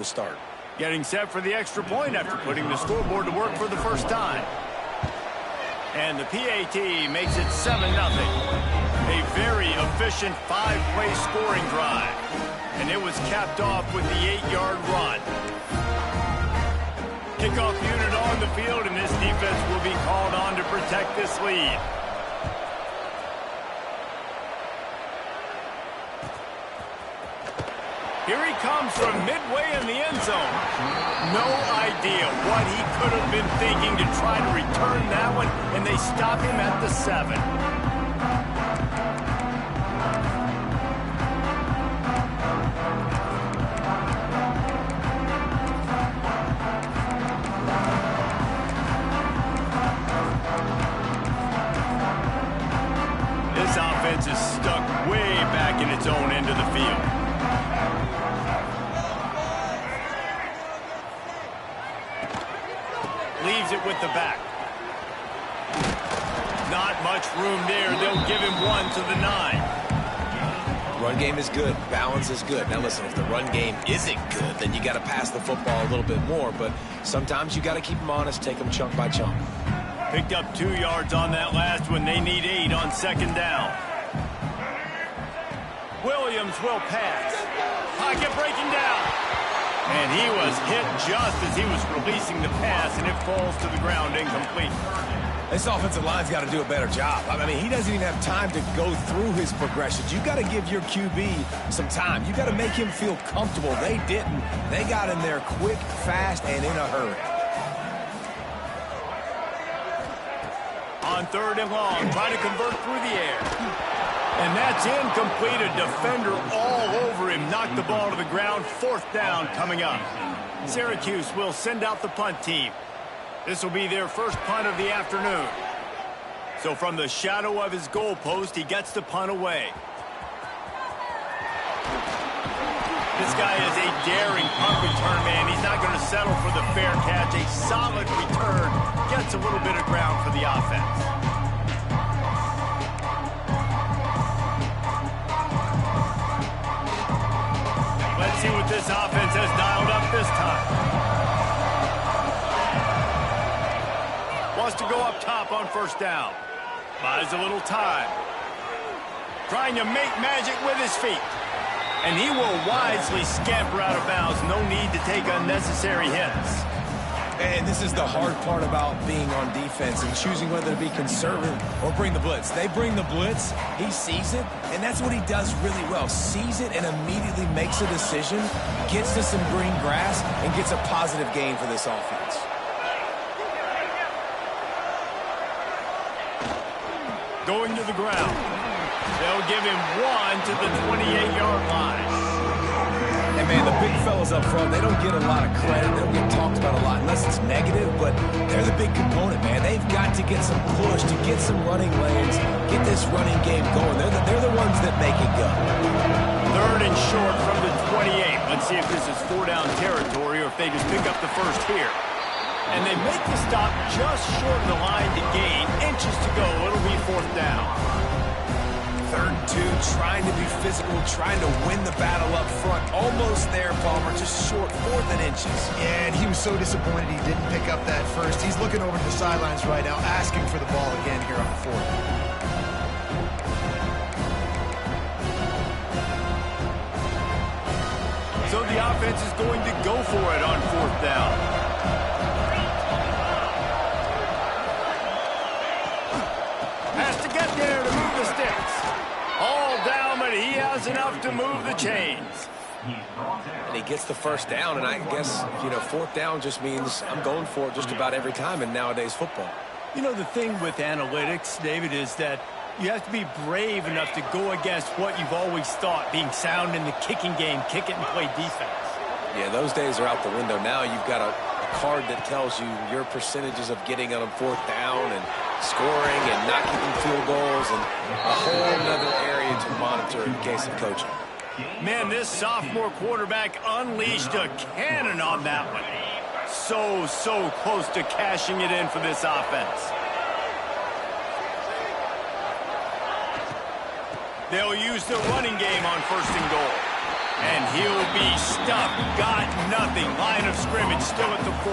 to start. Getting set for the extra point after putting the scoreboard to work for the first time. And the PAT makes it 7-0. A very efficient 5-play scoring drive. And it was capped off with the 8-yard run. Kickoff unit on the field, and this defense will be called on to protect this lead. Here he comes from midway in the end zone. No idea what he could have been thinking to try to return that one, and they stop him at the 7. This offense is stuck way back in its own end of the field. Leaves it with the back. Not much room there. They'll give him 1 to the 9. Run game is good. Balance is good. Now listen, if the run game isn't good, then you got to pass the football a little bit more. But sometimes you got to keep them honest, take them chunk by chunk. Picked up 2 yards on that last one. They need 8 on second down. Williams will pass. Pocket breaking down. And he was hit just as he was releasing the pass, and it falls to the ground incomplete. This offensive line's got to do a better job. I mean, he doesn't even have time to go through his progressions. You got to give your QB some time. You got to make him feel comfortable. They didn't. They got in there quick, fast, and in a hurry. On 3rd and long, trying to convert through the air. And that's incomplete. A defender all over him. Knocked the ball to the ground. 4th down coming up. Syracuse will send out the punt team. This will be their first punt of the afternoon. So from the shadow of his goalpost, he gets the punt away. This guy is a daring punt return man. He's not going to settle for the fair catch. A solid return. Gets a little bit of ground for the offense. Let's see what this offense has dialed up this time. Wants to go up top on 1st down. Buys a little time. Trying to make magic with his feet. And he will wisely scamper out of bounds. No need to take unnecessary hits. And this is the hard part about being on defense and choosing whether to be conservative or bring the blitz. They bring the blitz, he sees it, and that's what he does really well. Sees it and immediately makes a decision, gets to some green grass, and gets a positive gain for this offense. Going to the ground. They'll give him 1 to the 28-yard line. And, man, the big fellas up front, they don't get a lot of credit. They don't get talked about a lot unless it's negative, but they're the big component, man. They've got to get some push, to get some running lanes, get this running game going. They're the ones that make it go. 3rd and short from the 28. Let's see if this is 4-down territory or if they just pick up the first here. And they make the stop just short of the line to gain. Inches to go. It'll be 4th down. 3rd and 2, trying to be physical, trying to win the battle up front. Almost there, Palmer, just short, 4th and inches. Yeah, and he was so disappointed he didn't pick up that first. He's looking over to the sidelines right now, asking for the ball again here on 4th. So the offense is going to go for it on 4th down. Has to get there to move the sticks. All down, but he has enough to move the chains. And he gets the 1st down, and I guess, 4th down just means I'm going for it just about every time in nowadays football. You know, the thing with analytics, David, is that you have to be brave enough to go against what you've always thought, being sound in the kicking game, kick it and play defense. Yeah, those days are out the window. Now you've got a card that tells you your percentages of getting on 4th down and scoring and not kicking field goals and a whole nother area to monitor in case of coaching. Man, this sophomore quarterback unleashed a cannon on that one. So close to cashing it in for this offense. They'll use the running game on 1st and goal. And he'll be stuffed. Got nothing. Line of scrimmage still at the 4.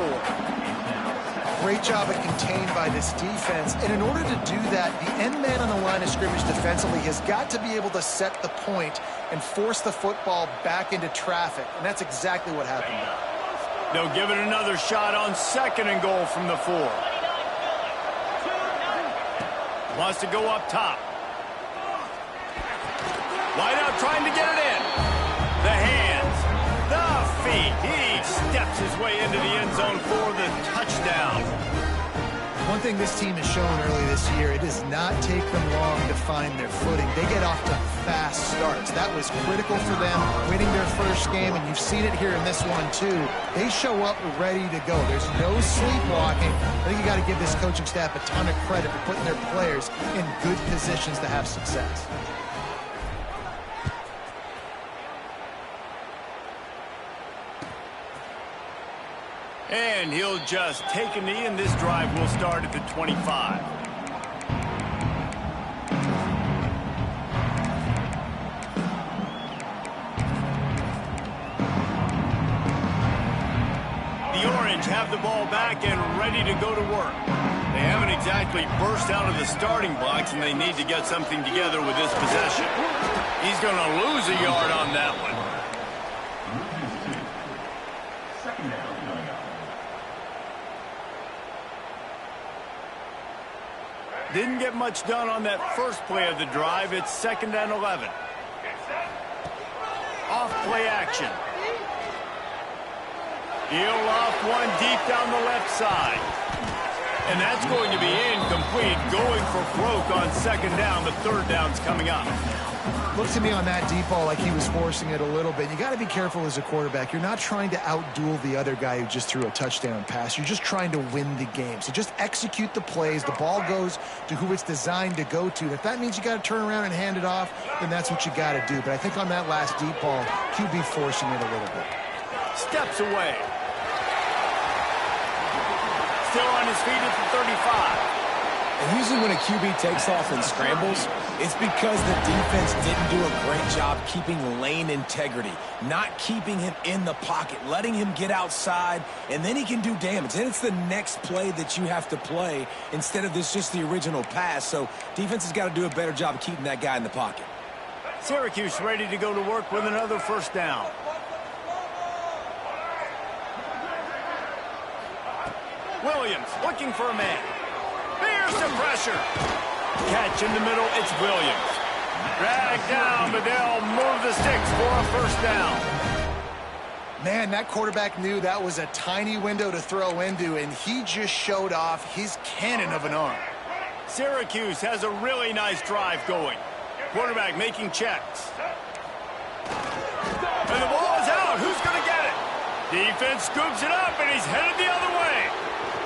Great job at contained by this defense. And in order to do that, the end man on the line of scrimmage defensively has got to be able to set the point and force the football back into traffic. And that's exactly what happened. They'll give it another shot on 2nd and goal from the 4. Wants to go up top. Wide out trying to get it in. The hands, the feet. He steps his way into the end zone for the touchdown. One thing this team has shown early this year, it does not take them long to find their footing. They get off to fast starts. That was critical for them, winning their first game, and you've seen it here in this one too. They show up ready to go. There's no sleepwalking. I think you got to give this coaching staff a ton of credit for putting their players in good positions to have success. And he'll just take a knee, and this drive will start at the 25. The Orange have the ball back and ready to go to work. They haven't exactly burst out of the starting blocks, and they need to get something together with this possession. He's going to lose a yard on that one. Didn't get much done on that first play of the drive. It's 2nd and 11. Off play action. He'll off one deep down the left side. And that's going to be incomplete. Going for broke on 2nd down. The 3rd down's coming up. Looks to me on that deep ball like he was forcing it a little bit. You got to be careful as a quarterback. You're not trying to outduel the other guy who just threw a touchdown pass. You're just trying to win the game. So just execute the plays. The ball goes to who it's designed to go to. If that means you got to turn around and hand it off, then that's what you got to do. But I think on that last deep ball, QB forcing it a little bit. Steps away. Still on his feet at the 35. And usually when a QB takes off and scrambles, it's because the defense didn't do a great job keeping lane integrity, not keeping him in the pocket, letting him get outside, and then he can do damage. Then it's the next play that you have to play instead of this just the original pass. So defense has got to do a better job of keeping that guy in the pocket. Syracuse ready to go to work with another 1st down. Williams looking for a man. There's the pressure. Catch in the middle, it's Williams. Dragged down, but they'll move the sticks for a 1st down. Man, that quarterback knew that was a tiny window to throw into, and he just showed off his cannon of an arm. Syracuse has a really nice drive going. Quarterback making checks. And the ball is out. Who's going to get it? Defense scoops it up, and he's headed the other way.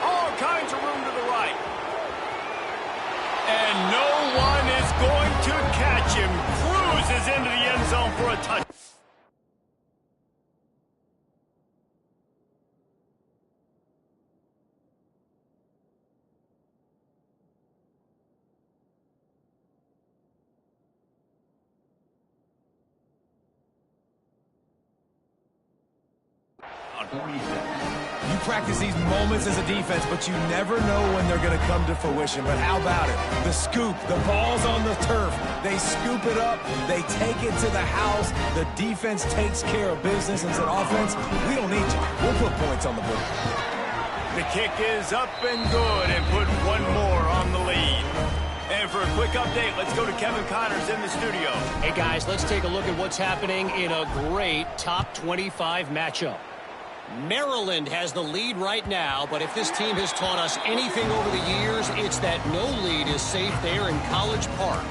All kinds of room to the right. And no one is going to catch him. Cruises into the end zone for a touchdown. You practice these moments as a defense, but you never know when they're going to come to fruition. But how about it? The scoop, the ball's on the turf. They scoop it up. They take it to the house. The defense takes care of business and said, offense, we don't need you. We'll put points on the board. The kick is up and good and put one more on the lead. And for a quick update, let's go to Kevin Connors in the studio. Hey, guys, let's take a look at what's happening in a great top 25 matchup. Maryland has the lead right now, but if this team has taught us anything over the years, it's that no lead is safe there in College Park.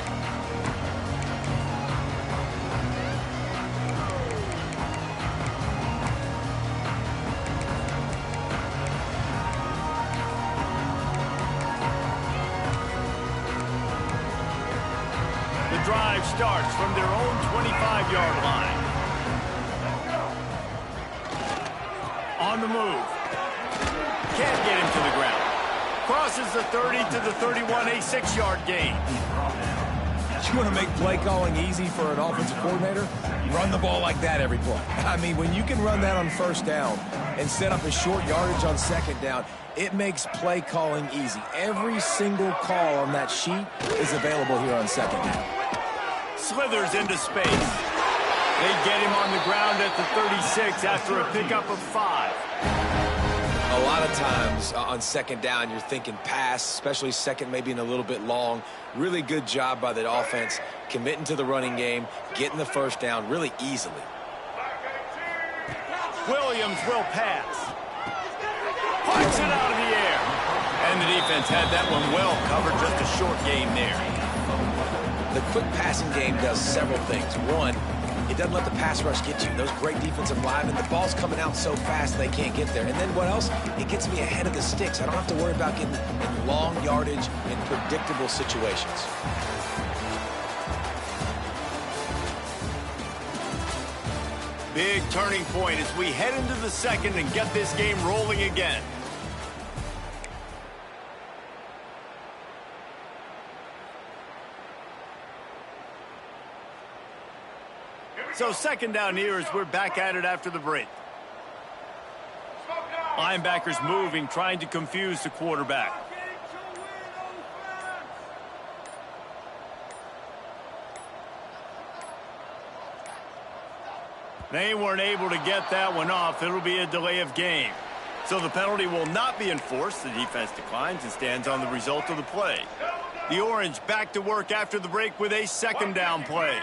The drive starts from their own 25-yard line. On the move. Can't get him to the ground. Crosses the 30 to the 31, a 6-yard gain. You want to make play calling easy for an offensive coordinator? Run the ball like that every play. I mean, when you can run that on first down and set up a short yardage on second down, it makes play calling easy. Every single call on that sheet is available here on second down. Slithers into space. They get him on the ground at the 36 after a pickup of 5. A lot of times on second down, you're thinking pass, especially second, maybe in a little bit long. Really good job by the offense, committing to the running game, getting the first down really easily. Williams will pass. Puts it out of the air. And the defense had that one well covered, just a short game there. The quick passing game does several things. One, it doesn't let the pass rush get you. Those great defensive linemen, the ball's coming out so fast they can't get there. And then what else? It gets me ahead of the sticks. I don't have to worry about getting in long yardage in predictable situations. Big turning point as we head into the second and get this game rolling again. So second down here as we're back at it after the break. Linebackers moving, trying to confuse the quarterback. They weren't able to get that one off. It'll be a delay of game. So the penalty will not be enforced. The defense declines and stands on the result of the play. The Orange back to work after the break with a second down play.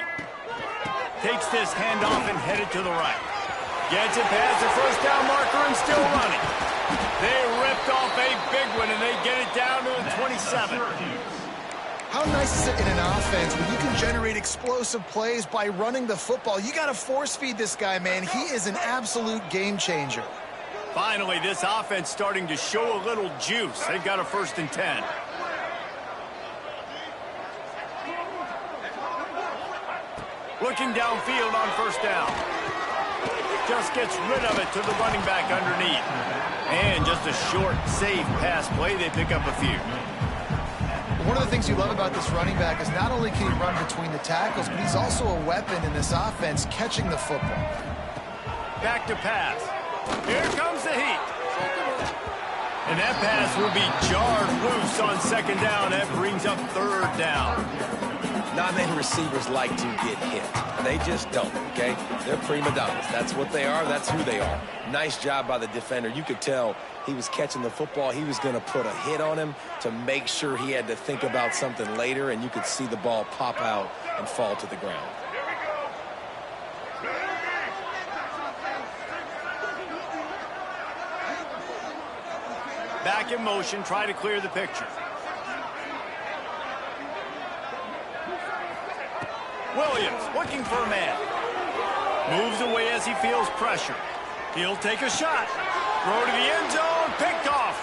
Takes this handoff and headed to the right. Gets it past the first down marker and still running. They ripped off a big one and they get it down to the 27. How nice is it in an offense when you can generate explosive plays by running the football? You got to force feed this guy, man. He is an absolute game changer. Finally, this offense starting to show a little juice. They've got a 1st and 10. Looking downfield on first down. Just gets rid of it to the running back underneath. And just a short, safe pass play. They pick up a few. One of the things you love about this running back is not only can he run between the tackles, but he's also a weapon in this offense catching the football. Back to pass. Here comes the heat. And that pass will be jarred loose on second down. That brings up 3rd down. Not many receivers like to get hit. They just don't, okay? They're prima donnas. That's what they are. That's who they are. Nice job by the defender. You could tell he was catching the football. He was going to put a hit on him to make sure he had to think about something later, and you could see the ball pop out and fall to the ground. Back in motion, try to clear the picture. Williams looking for a man. Moves away as he feels pressure. He'll take a shot. Throw to the end zone. Picked off.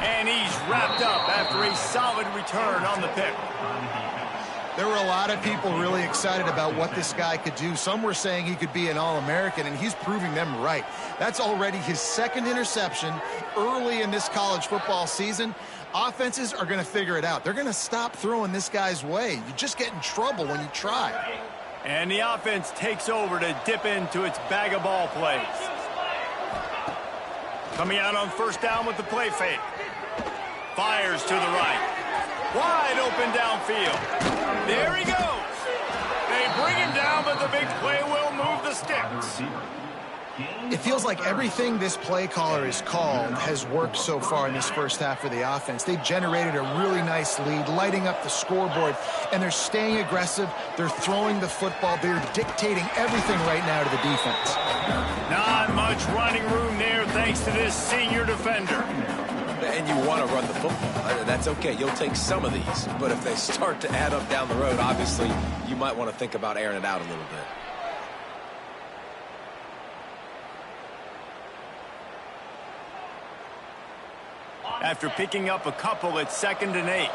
And he's wrapped up after a solid return on the pick. There were a lot of people really excited about what this guy could do. Some were saying he could be an All-American, and he's proving them right. That's already his 2nd interception early in this college football season. Offenses are going to figure it out. They're going to stop throwing this guy's way. You just get in trouble when you try. And the offense takes over to dip into its bag of ball plays. Coming out on first down with the play fake. Fires to the right. Wide open downfield. There he goes. They bring him down, but the big play will move the sticks. It feels like everything this play caller has called has worked so far in this first half of the offense. They generated a really nice lead, lighting up the scoreboard, and they're staying aggressive. They're throwing the football. They're dictating everything right now to the defense. Not much running room there thanks to this senior defender. And you want to run the football. That's okay. You'll take some of these. But if they start to add up down the road, obviously, you might want to think about airing it out a little bit. After picking up a couple, it's 2nd and 8.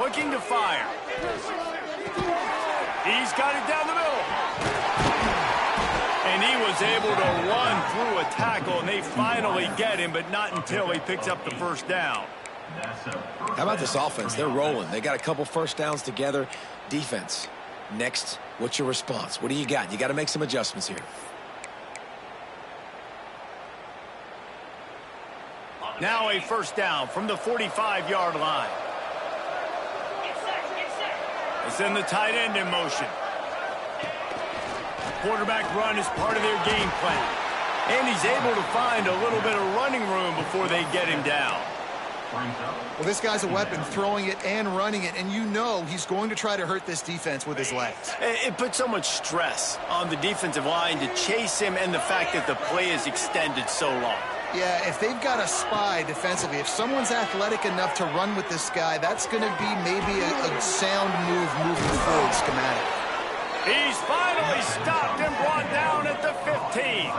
Looking to fire. He's got it down the middle. And he was able to run through a tackle, and they finally get him, but not until he picks up the first down. How about this offense? They're rolling. They got a couple first downs together. Defense, next, what's your response? What do you got? You got to make some adjustments here. Now a first down from the 45-yard line. They send the tight end in motion. Quarterback run is part of their game plan. And he's able to find a little bit of running room before they get him down. Well, this guy's a weapon, throwing it and running it, and you know he's going to try to hurt this defense with his legs. It puts so much stress on the defensive line to chase him, and the fact that the play is extended so long. Yeah, if they've got a spy defensively, if someone's athletic enough to run with this guy, that's going to be maybe a sound move moving forward schematic. He's finally stopped and brought down at the 15.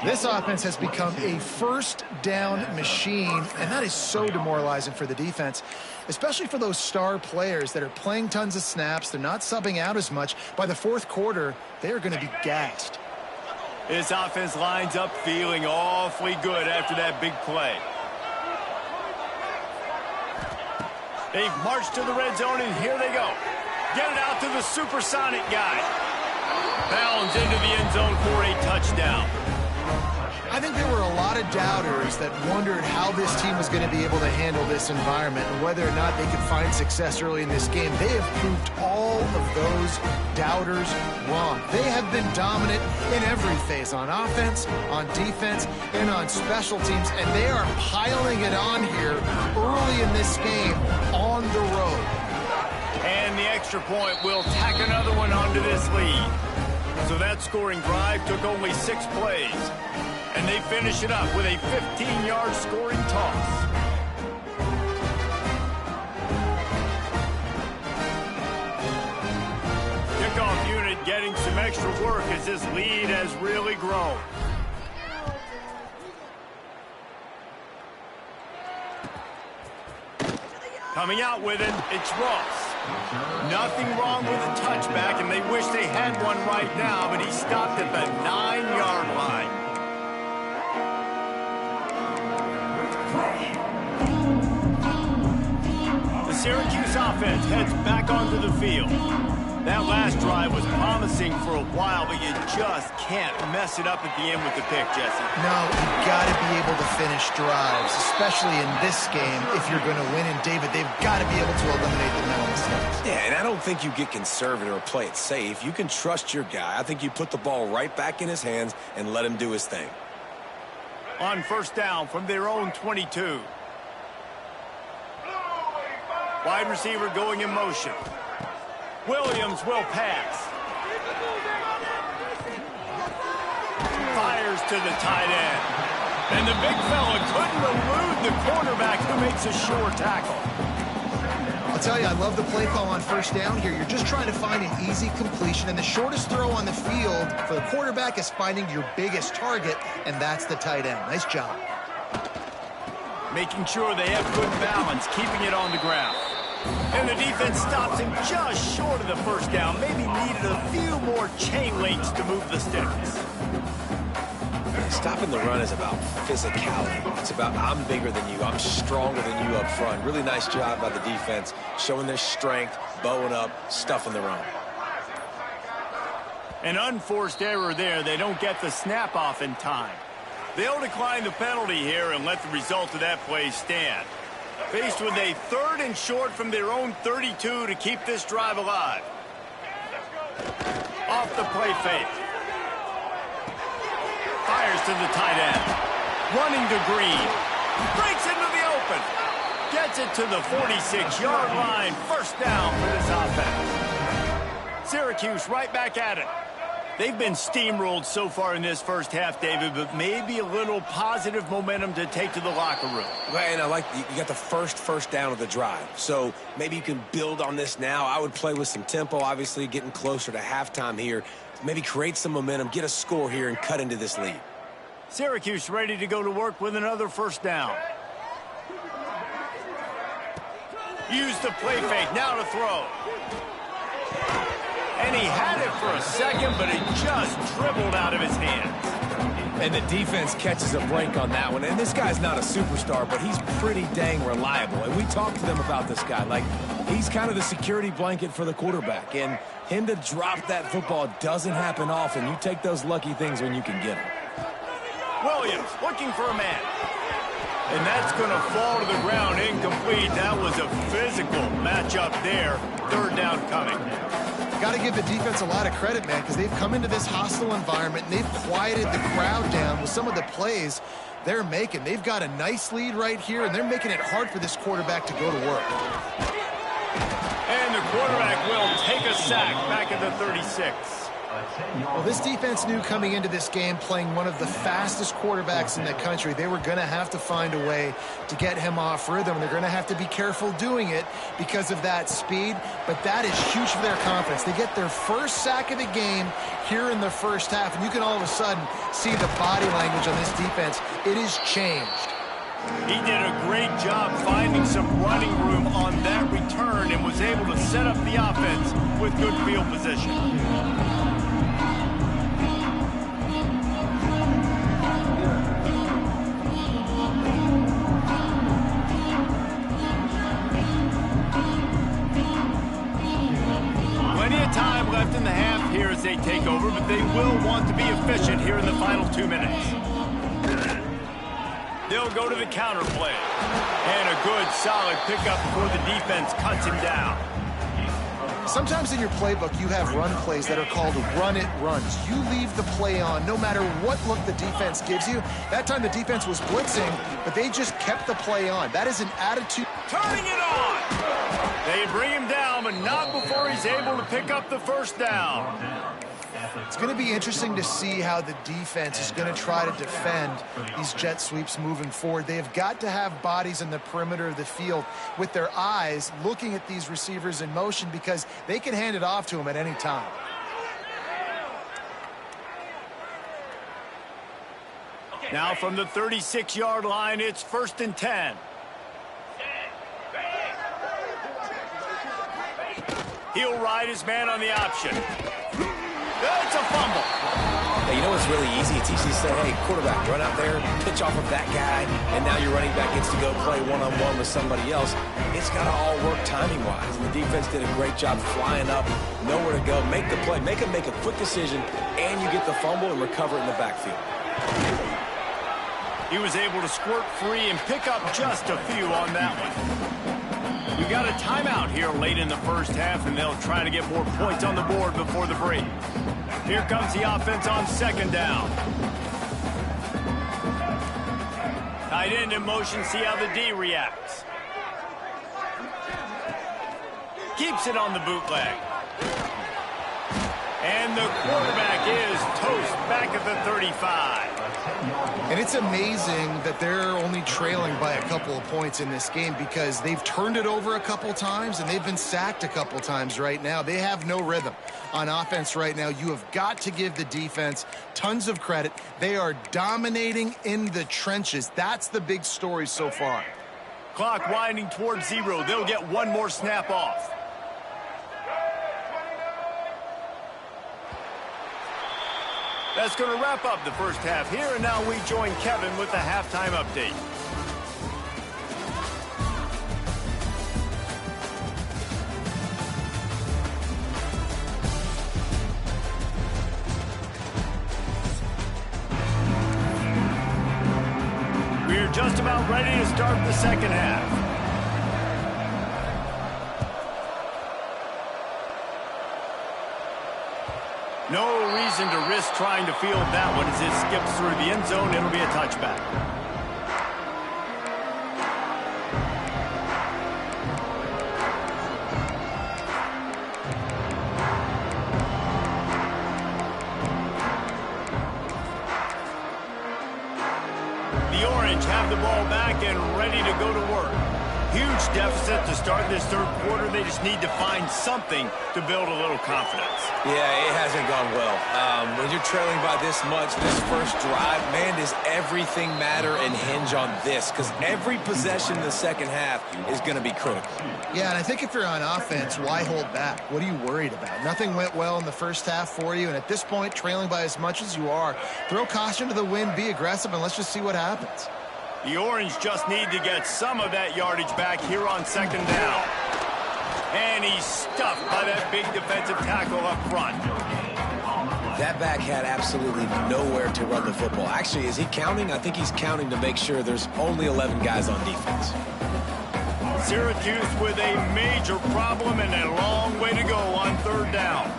This offense has become a first down machine, and that is so demoralizing for the defense, especially for those star players that are playing tons of snaps. They're not subbing out as much. By the fourth quarter, they are going to be gassed. This offense lines up feeling awfully good after that big play. They've marched to the red zone, and here they go. Get it out to the supersonic guy. Bounds into the end zone for a touchdown. I think there were a lot of doubters that wondered how this team was going to be able to handle this environment and whether or not they could find success early in this game. They have proved all of those doubters wrong. They have been dominant in every phase, on offense, on defense, and on special teams, and they are piling it on here early in this game on the road. And the extra point will tack another one onto this lead. So that scoring drive took only 6 plays. And they finish it up with a 15-yard scoring toss. Kickoff unit getting some extra work as this lead has really grown. Coming out with it, it's Ross. Nothing wrong with a touchback, and they wish they had one right now, but he stopped at the 9-yard line. The Syracuse offense heads back onto the field. That last drive was promising for a while, but you just can't mess it up at the end with the pick, Jesse. No, you've got to be able to finish drives, especially in this game. If you're going to win, and David, they've got to be able to eliminate the mental mistakes. Yeah, and I don't think you get conservative or play it safe. You can trust your guy. I think you put the ball right back in his hands and let him do his thing. On first down from their own 22. Wide receiver going in motion. Williams will pass. Fires to the tight end. And the big fella couldn't elude the quarterback who makes a sure tackle. I'll tell you, I love the play call on first down here. You're just trying to find an easy completion, and the shortest throw on the field for the quarterback is finding your biggest target, and that's the tight end. Nice job. Making sure they have good balance, keeping it on the ground. And the defense stops him just short of the first down. Maybe needed a few more chain links to move the sticks. Stopping the run is about physicality. It's about I'm bigger than you, I'm stronger than you up front. Really nice job by the defense, showing their strength, bowing up, stuffing the run. An unforced error there. They don't get the snap off in time. They'll decline the penalty here and let the result of that play stand. Faced with a 3rd and short from their own 32 to keep this drive alive. Off the play fake. Fires to the tight end. Running to Green. Breaks into the open. Gets it to the 46-yard line. First down for this offense. Syracuse right back at it. They've been steamrolled so far in this first half, David, but maybe a little positive momentum to take to the locker room. Right, and I like you got the first down of the drive. So maybe you can build on this now. I would play with some tempo, obviously getting closer to halftime here. Maybe create some momentum, get a score here, and cut into this lead. Syracuse ready to go to work with another first down. Use the play fake, now to throw. And he had it for a second, but it just dribbled out of his hand. And the defense catches a break on that one. And this guy's not a superstar, but he's pretty dang reliable. And we talked to them about this guy. Like, he's kind of the security blanket for the quarterback. And him to drop that football doesn't happen often. You take those lucky things when you can get them. Williams looking for a man. And that's going to fall to the ground incomplete. That was a physical matchup there. Third down coming. Got to give the defense a lot of credit, man, because they've come into this hostile environment and they've quieted the crowd down with some of the plays they're making. They've got a nice lead right here, and they're making it hard for this quarterback to go to work. And the quarterback will take a sack back at the 36. Well, this defense knew coming into this game, playing one of the fastest quarterbacks in the country, they were going to have to find a way to get him off rhythm. They're going to have to be careful doing it because of that speed, but that is huge for their confidence. They get their first sack of the game here in the first half, and you can all of a sudden see the body language on this defense. It has changed. He did a great job finding some running room on that return and was able to set up the offense with good field position. Time left in the half here as they take over, but they will want to be efficient here in the final 2 minutes. They'll go to the counter play. And a good, solid pickup before the defense cuts him down. Sometimes in your playbook, you have run plays that are called run-it runs. You leave the play on no matter what look the defense gives you. That time the defense was blitzing, but they just kept the play on. That is an attitude. Turning it on! They bring him down, but not before he's able to pick up the first down. It's going to be interesting to see how the defense is going to try to defend these jet sweeps moving forward. They have got to have bodies in the perimeter of the field with their eyes looking at these receivers in motion because they can hand it off to them at any time. Now from the 36-yard line, it's 1st and 10. He'll ride his man on the option. That's a fumble. Hey, you know what's really easy? It's easy to say, hey, quarterback, run out there, pitch off of that guy, and now your running back gets to go play one-on-one with somebody else. It's got to all work timing-wise. And the defense did a great job flying up, nowhere to go, make the play, make a quick decision, and you get the fumble and recover it in the backfield. He was able to squirt free and pick up just a few on that one. We've got a timeout here late in the first half, and they'll try to get more points on the board before the break. Here comes the offense on 2nd down. Tight end in motion, see how the D reacts. Keeps it on the bootleg. And the quarterback is toast back at the 35. And it's amazing that they're only trailing by a couple of points in this game because they've turned it over a couple times and they've been sacked a couple times right now. They have no rhythm on offense right now. You have got to give the defense tons of credit. They are dominating in the trenches. That's the big story so far. Clock winding towards 0. They'll get one more snap off. That's going to wrap up the first half here, and now we join Kevin with the halftime update. We're just about ready to start the second half. No reason to risk trying to field that one as it skips through the end zone. It'll be a touchback. The Orange have the ball back and ready to go to work. Huge deficit to start this third quarter. They just need to find something to build a little confidence. Yeah, it hasn't gone well. When you're trailing by this much, this first drive, man, does everything matter and hinge on this? Because every possession in the second half is going to be critical. Yeah, and I think if you're on offense, why hold back? What are you worried about? Nothing went well in the first half for you, and at this point, trailing by as much as you are, throw caution to the wind, be aggressive, and let's just see what happens. The Orange just need to get some of that yardage back here on second down. And he's stuffed by that big defensive tackle up front. That back had absolutely nowhere to run the football. Actually, is he counting? I think he's counting to make sure there's only 11 guys on defense. Syracuse with a major problem and a long way to go on third down.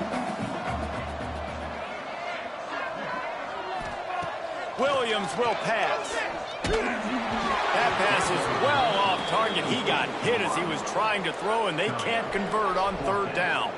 Williams will pass. That pass is well off target. He got hit as he was trying to throw, and they can't convert on third down.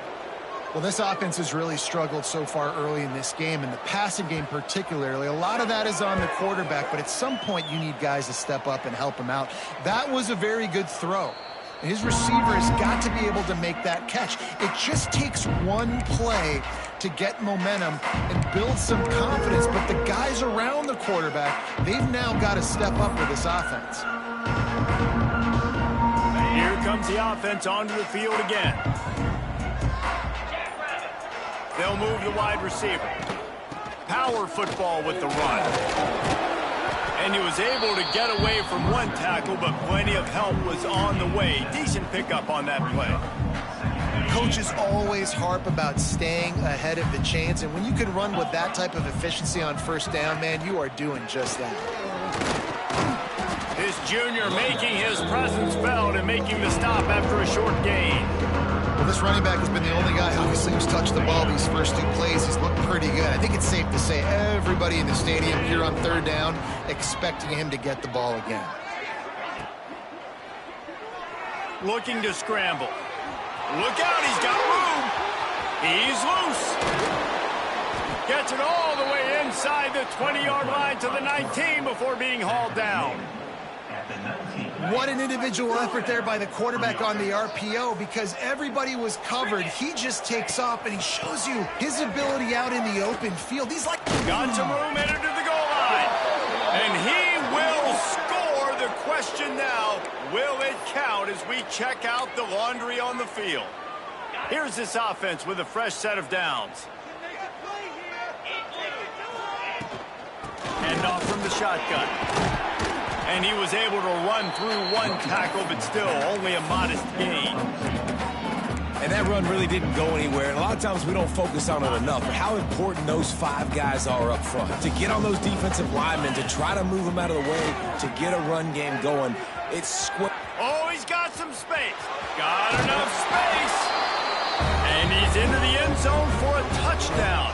Well, this offense has really struggled so far early in this game, and the passing game particularly. A lot of that is on the quarterback, but at some point you need guys to step up and help him out. That was a very good throw. His receiver has got to be able to make that catch. It just takes one play to get momentum and build some confidence, but the guys around the quarterback, they've now got to step up for this offense. Here comes the offense onto the field again. They'll move the wide receiver. Power football with the run. And he was able to get away from one tackle, but plenty of help was on the way. Decent pickup on that play. Coaches always harp about staying ahead of the chains, and when you can run with that type of efficiency on first down, man, you are doing just that. This junior making his presence felt and making the stop after a short gain. Well, this running back has been the only guy, obviously, who's touched the ball these first two plays. He's looked pretty good. I think it's safe to say everybody in the stadium here on third down expecting him to get the ball again. Looking to scramble. Look out, he's got room. He's loose. Gets it all the way inside the 20-yard line to the 19 before being hauled down. What an individual effort there by the quarterback on the RPO, because everybody was covered. He just takes off, and he shows you his ability out in the open field. He's like... Got some room, headed to the goal line. And he will score. The question now, will it count as we check out the laundry on the field? Here's this offense with a fresh set of downs. Hand off from the shotgun. And he was able to run through one tackle, but still only a modest gain. And that run really didn't go anywhere. And a lot of times we don't focus on it enough, but how important those five guys are up front. To get on those defensive linemen, to try to move them out of the way, to get a run game going. It's square. Oh, he's got some space. Got enough space. And he's into the end zone for a touchdown.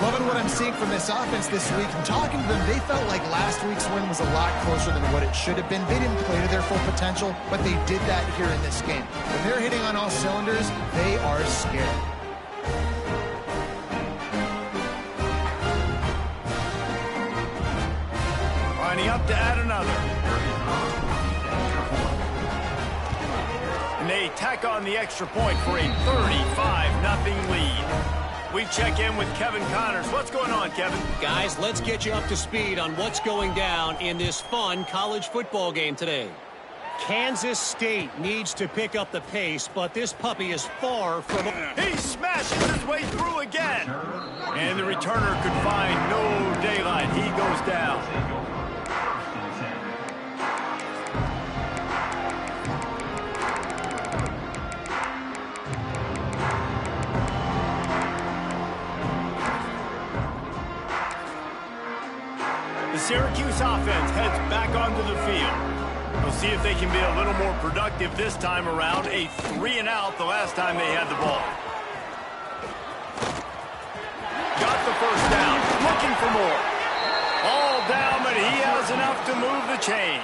Loving what I'm seeing from this offense this week. And talking to them, they felt like last week's win was a lot closer than what it should have been. They didn't play to their full potential, but they did that here in this game. When they're hitting on all cylinders, they are scared. Lining up to add another. And they tack on the extra point for a 35-0 lead. We check in with Kevin Connors. What's going on, Kevin? Guys, let's get you up to speed on what's going down in this fun college football game today. Kansas State needs to pick up the pace, but this puppy is far from... He smashes his way through again. And the returner could find no daylight. He goes down. The Syracuse offense heads back onto the field. We'll see if they can be a little more productive this time around. A 3-and-out the last time they had the ball. Got the first down. Looking for more. All down, but he has enough to move the chains.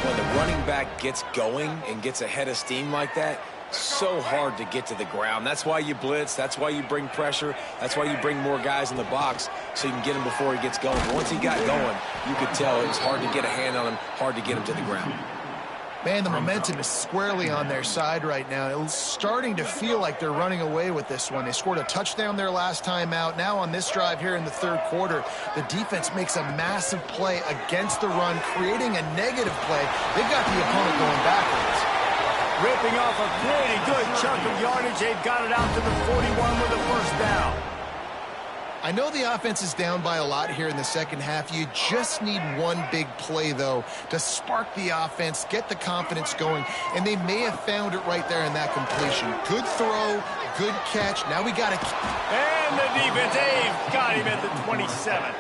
When the running back gets going and gets ahead of steam like that, so hard to get to the ground. That's why you blitz. That's why you bring pressure. That's why you bring more guys in the box so you can get him before he gets going. But once he got going, you could tell it was hard to get a hand on him, hard to get him to the ground. Man, the momentum is squarely on their side right now. It's starting to feel like they're running away with this one. They scored a touchdown their last time out. Now on this drive here in the third quarter, the defense makes a massive play against the run, creating a negative play. They've got the opponent going backwards. Ripping off a pretty good chunk of yardage. They've got it out to the 41 with a first down. I know the offense is down by a lot here in the second half. You just need one big play, though, to spark the offense, get the confidence going, and they may have found it right there in that completion. Good throw, good catch. Now we got to... And the defense, they've got him at the 27.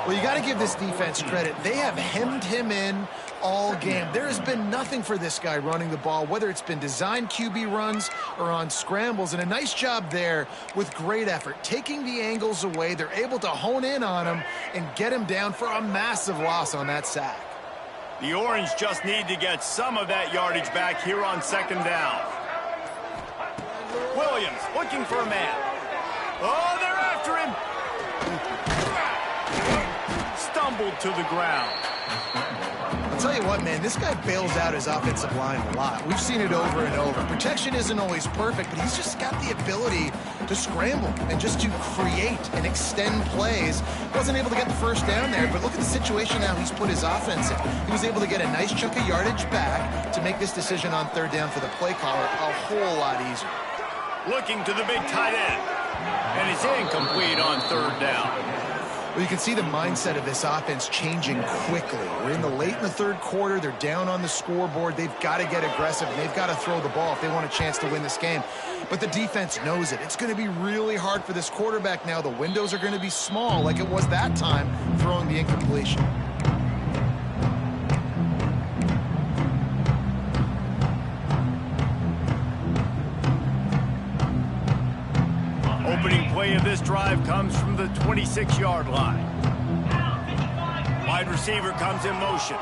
Well, you got to give this defense credit. They have hemmed him in all game. There has been nothing for this guy running the ball, whether it's been designed QB runs or on scrambles, and a nice job there with great effort. Taking the angles away, they're able to hone in on him and get him down for a massive loss on that sack. The Orange just need to get some of that yardage back here on second down. Williams looking for a man. Oh, they're after him. Stumbled to the ground. I'll tell you what, man, this guy bails out his offensive line a lot. We've seen it over and over. Protection isn't always perfect, but he's just got the ability to scramble and just to create and extend plays. Wasn't able to get the first down there, but look at the situation now he's put his offense in. He was able to get a nice chunk of yardage back to make this decision on third down for the play caller a whole lot easier. Looking to the big tight end. And it's incomplete on third down. Well, you can see the mindset of this offense changing quickly. We're in the late in the third quarter. They're down on the scoreboard. They've got to get aggressive, and they've got to throw the ball if they want a chance to win this game. But the defense knows it. It's going to be really hard for this quarterback now. The windows are going to be small like it was that time throwing the incompletion. Opening play of this drive comes from the 26-yard line. Wide receiver comes in motion.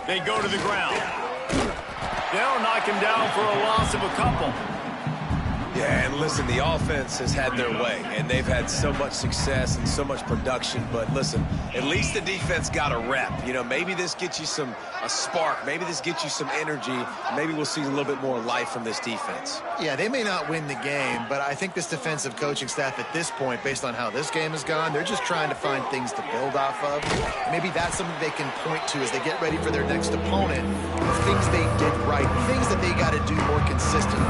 They go to the ground. They'll knock him down for a loss of a couple. Yeah, and listen, the offense has had their way, and they've had so much success and so much production. But listen, at least the defense got a rep. You know, maybe this gets you a spark. Maybe this gets you some energy. Maybe we'll see a little bit more life from this defense. Yeah, they may not win the game, but I think this defensive coaching staff at this point, based on how this game has gone, they're just trying to find things to build off of. Maybe that's something they can point to as they get ready for their next opponent. Things they did right, things that they got to do more consistently.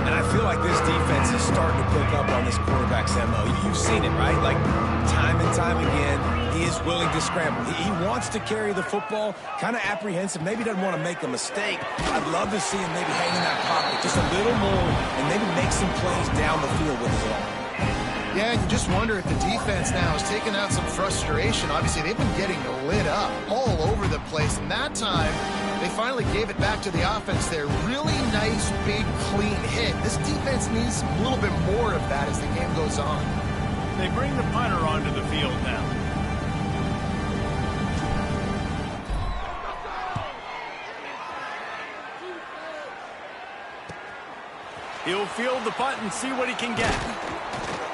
And I feel like this defense is starting to pick up on this quarterback's MO. You've seen it, right? Like, time and time again, he is willing to scramble. He wants to carry the football, kind of apprehensive, maybe doesn't want to make a mistake. I'd love to see him maybe hang in that pocket just a little more and maybe make some plays down the field with his arm. Yeah, and you just wonder if the defense now has taken out some frustration. Obviously, they've been getting lit up all over the place, and that time, they finally gave it back to the offense there. Really nice, big, clean hit. This defense needs a little bit more of that as the game goes on. They bring the punter onto the field now. He'll field the punt and see what he can get.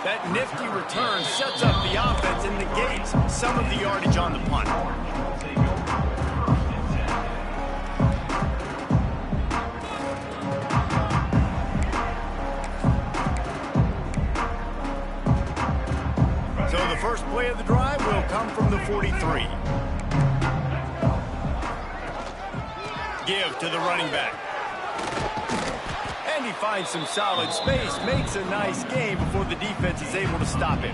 That nifty return sets up the offense and negates some of the yardage on the punt. So the first play of the drive will come from the 43. Give to the running back. And he finds some solid space, makes a nice game before the defense is able to stop him.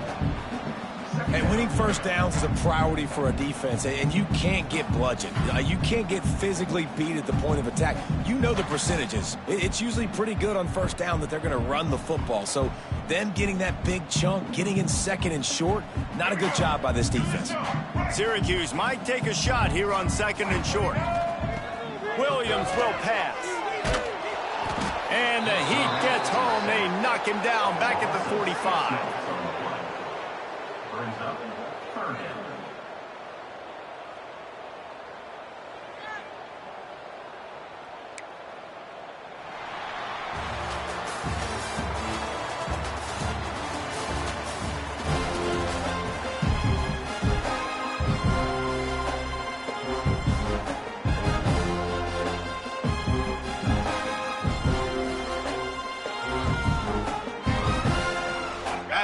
And winning first downs is a priority for a defense, and you can't get bludgeoned. You can't get physically beat at the point of attack. You know the percentages. It's usually pretty good on first down that they're going to run the football. So them getting that big chunk, getting in second and short, not a good job by this defense. Syracuse might take a shot here on second and short. Williams will pass. And the Heat gets home. They knock him down back at the 45. Brings up third down.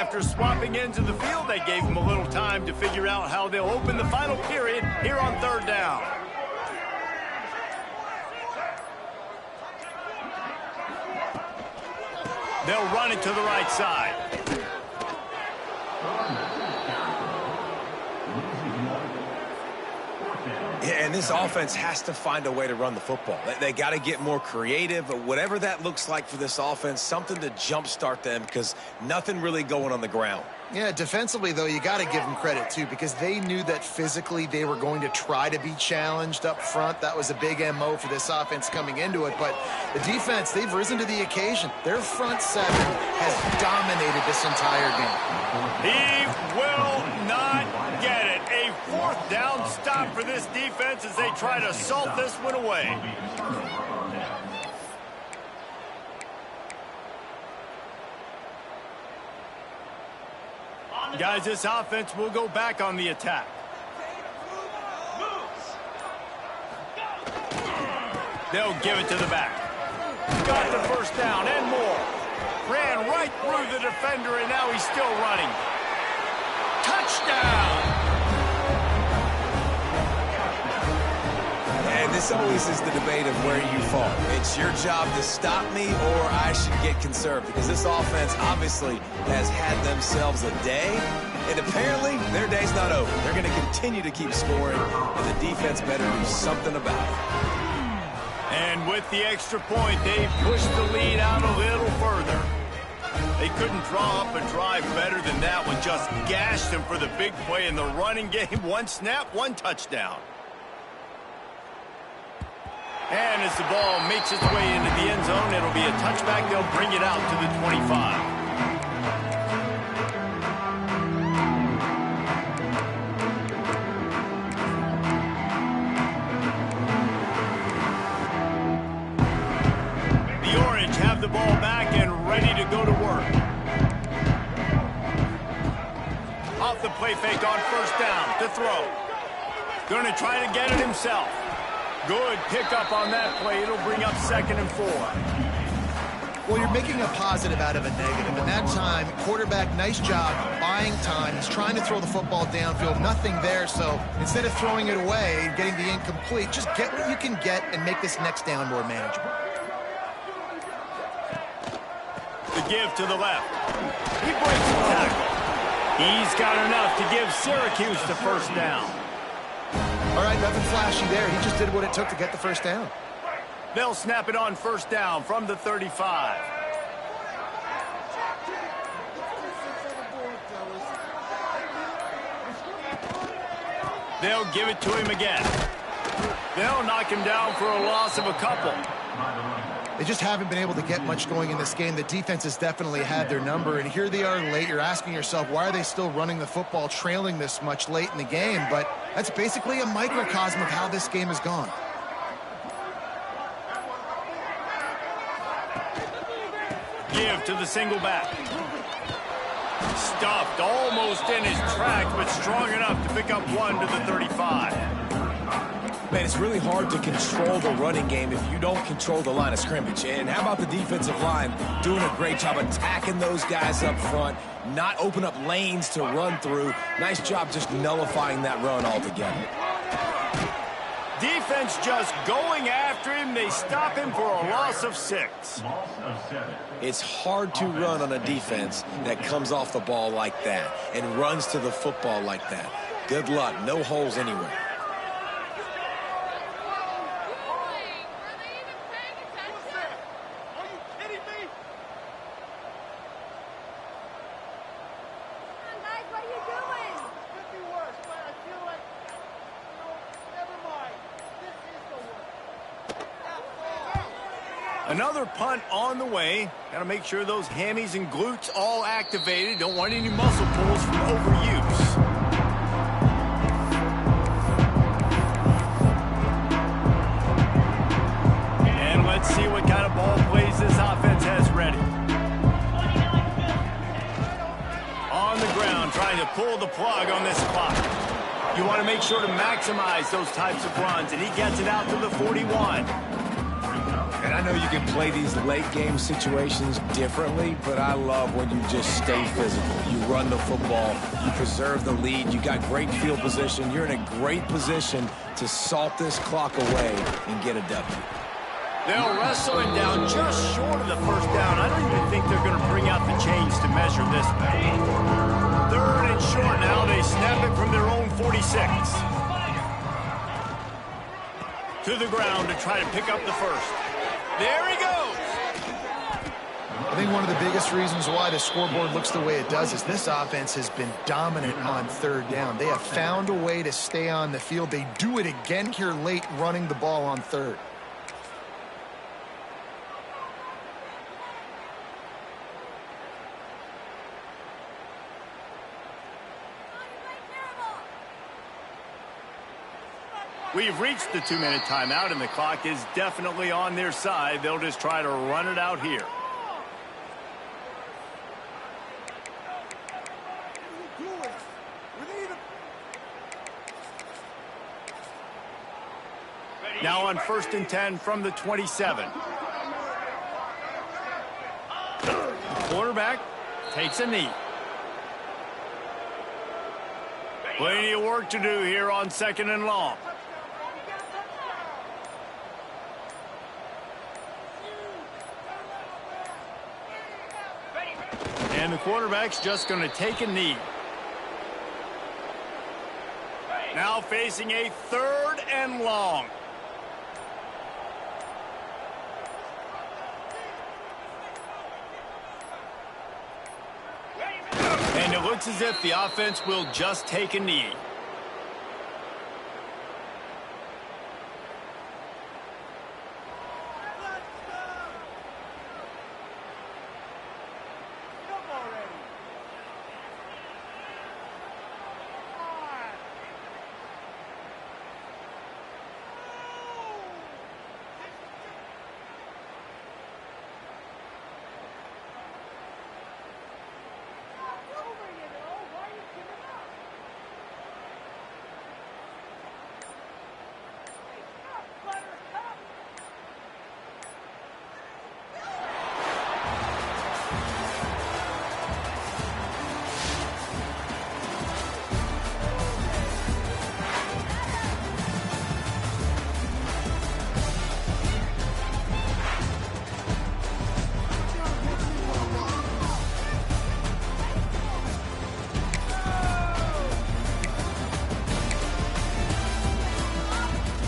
After swapping ends of the field, they gave them a little time to figure out how they'll open the final period here on 3rd down. They'll run it to the right side. Yeah, and this offense has to find a way to run the football. They got to get more creative, but whatever that looks like for this offense, something to jumpstart them because nothing really going on the ground. Yeah, defensively, though, you got to give them credit, too, because they knew that physically they were going to try to be challenged up front. That was a big MO for this offense coming into it. But the defense, they've risen to the occasion. Their front seven has dominated this entire game. He will not get it. A 4th down stop for this defense as they try to salt this one away. Guys, this offense will go back on the attack. They'll give it to the back. Got the 1st down and more. Ran right through the defender, and now he's still running. Touchdown! And this always is the debate of where you fall. It's your job to stop me or I should get conserved because this offense obviously has had themselves a day, and apparently their day's not over. They're going to continue to keep scoring, and the defense better do something about it. And with the extra point, they pushed the lead out a little further. They couldn't draw up a drive better than that one. Just gashed them for the big play in the running game. 1 snap, 1 touchdown. And as the ball makes its way into the end zone, it'll be a touchback. They'll bring it out to the 25. The Orange have the ball back and ready to go to work. Off the play fake on 1st down to throw. Going to try to get it himself. Good pickup on that play. It'll bring up 2nd and 4. Well, you're making a positive out of a negative. And that time, quarterback, nice job buying time. He's trying to throw the football downfield. Nothing there. So instead of throwing it away and getting the incomplete, just get what you can get and make this next down more manageable. The give to the left. He breaks the tackle. He's got enough to give Syracuse the 1st down. All right, nothing flashy there. He just did what it took to get the 1st down. They'll snap it on 1st down from the 35. They'll give it to him again. They'll knock him down for a loss of a couple. They just haven't been able to get much going in this game. The defense has definitely had their number, and here they are late. You're asking yourself, why are they still running the football, trailing this much late in the game? But that's basically a microcosm of how this game has gone. Give to the single back. Stuffed almost in his tracks, but strong enough to pick up 1 to the 35. Man, it's really hard to control the running game if you don't control the line of scrimmage. And how about the defensive line doing a great job attacking those guys up front, not open up lanes to run through. Nice job just nullifying that run altogether. Defense just going after him. They stop him for a loss of 6. It's hard to run on a defense that comes off the ball like that and runs to the football like that. Good luck. No holes anywhere. Another punt on the way. Got to make sure those hammies and glutes all activated. Don't want any muscle pulls from overuse. And let's see what kind of ball plays this offense has ready. On the ground, trying to pull the plug on this clock. You want to make sure to maximize those types of runs, and he gets it out to the 41. And I know you can play these late-game situations differently, but I love when you just stay physical. You run the football, you preserve the lead, you got great field position, you're in a great position to salt this clock away and get a W. They'll wrestle it down just short of the first down. I don't even think they're going to bring out the chains to measure this one. 3rd and short now. They snap it from their own 46. To the ground to try to pick up the first. There he goes. I think one of the biggest reasons why the scoreboard looks the way it does is this offense has been dominant on 3rd down. They have found a way to stay on the field. They do it again here late, running the ball on 3rd. We've reached the 2-minute timeout, and the clock is definitely on their side. They'll just try to run it out here. Now on 1st and 10 from the 27. The quarterback takes a knee. Plenty of work to do here on 2nd and long. And the quarterback's just going to take a knee. Now facing a 3rd and long. And it looks as if the offense will just take a knee.